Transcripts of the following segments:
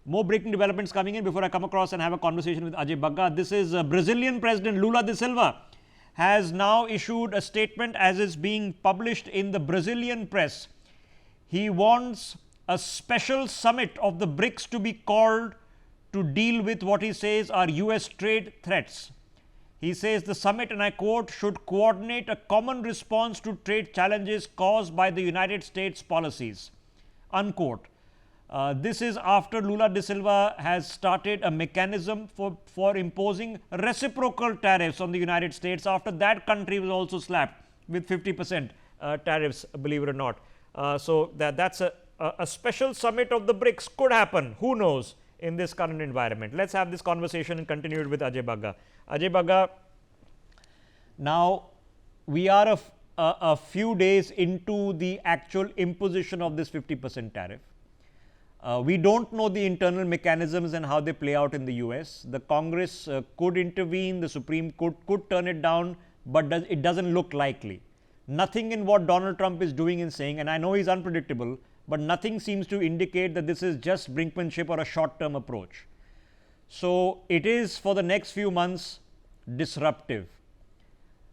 More breaking developments coming in before I come across and have a conversation with Ajay Bagga. This is Brazilian President Lula da Silva has now issued a statement as is being published in the Brazilian press. He wants a special summit of the BRICS to be called to deal with what he says are US trade threats. He says the summit, and I quote, should coordinate a common response to trade challenges caused by the United States policies, unquote. This is after Lula da Silva has started a mechanism for imposing reciprocal tariffs on the United States after that country was also slapped with 50% tariffs, believe it or not. So that's a special summit of the BRICS could happen, who knows, in this current environment. Let's have this conversation and continue it with Ajay Bagga. Ajay Bagga, now we are a few days into the actual imposition of this 50% tariff. We don't know the internal mechanisms and how they play out in the US. The Congress could intervene, the Supreme Court could turn it down, but it doesn't look likely. Nothing in what Donald Trump is doing and saying, and I know he's unpredictable, but nothing seems to indicate that this is just brinkmanship or a short-term approach. So it is for the next few months disruptive.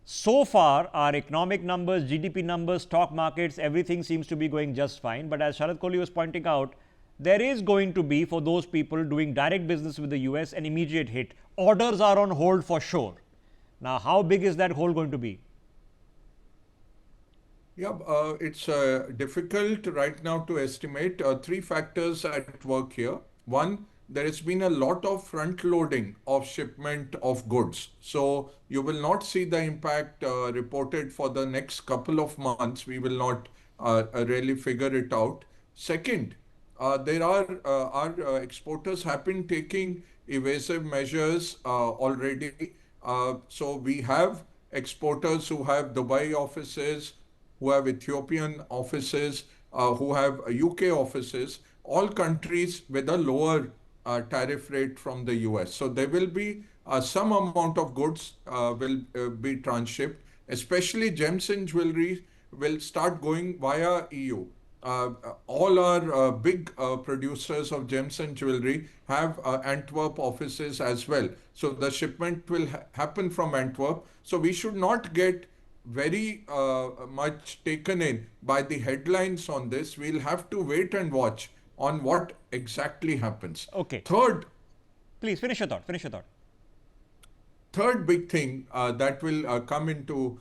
So far, our economic numbers, GDP numbers, stock markets, everything seems to be going just fine. But as Sharad Kohli was pointing out, there is going to be, for those people doing direct business with the US, an immediate hit. Orders are on hold for sure. Now, how big is that hole going to be? Yeah, it's difficult right now to estimate. Three factors at work here. One, there has been a lot of front loading of shipment of goods. So you will not see the impact reported for the next couple of months. We will not really figure it out. Second, there are our exporters have been taking evasive measures already. So we have exporters who have Dubai offices, who have Ethiopian offices, who have UK offices, all countries with a lower tariff rate from the US. So there will be some amount of goods will be transshipped, especially gems and jewelry will start going via EU. All our big producers of gems and jewelry have Antwerp offices as well. So the shipment will happen from Antwerp. So we should not get very much taken in by the headlines on this. We'll have to wait and watch on what exactly happens. Okay. Third, please finish your thought. Third big thing that will come into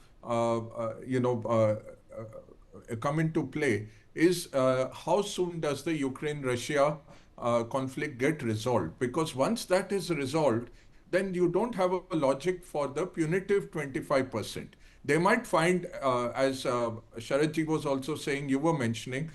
come into play is how soon does the Ukraine-Russia conflict get resolved? Because once that is resolved, then you don't have a logic for the punitive 25%. They might find, as Sharadji was also saying, you were mentioning,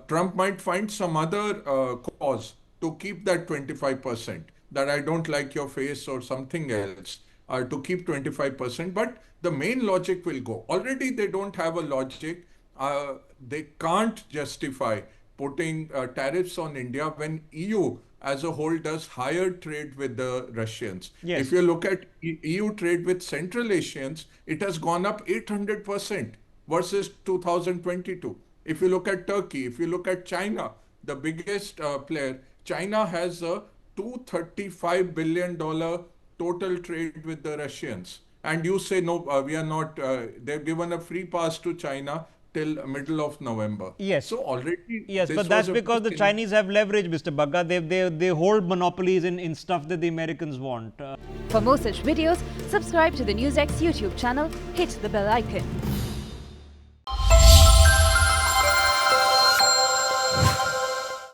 Trump might find some other cause to keep that 25%, that I don't like your face or something else, to keep 25%. But the main logic will go. Already they don't have a logic. They can't justify putting tariffs on India when EU as a whole does higher trade with the Russians. Yes. If you look at EU trade with Central Asians, it has gone up 800% versus 2022. If you look at Turkey, if you look at China, the biggest player, China has a $235 billion total trade with the Russians. And you say, no, we are not, they've given a free pass to China till middle of November. Yes. So already. Yes, but that's because the Chinese have leverage, Mr. Bagga. They hold monopolies in stuff that the Americans want. For more such videos, subscribe to the Newsx YouTube channel, hit the bell icon.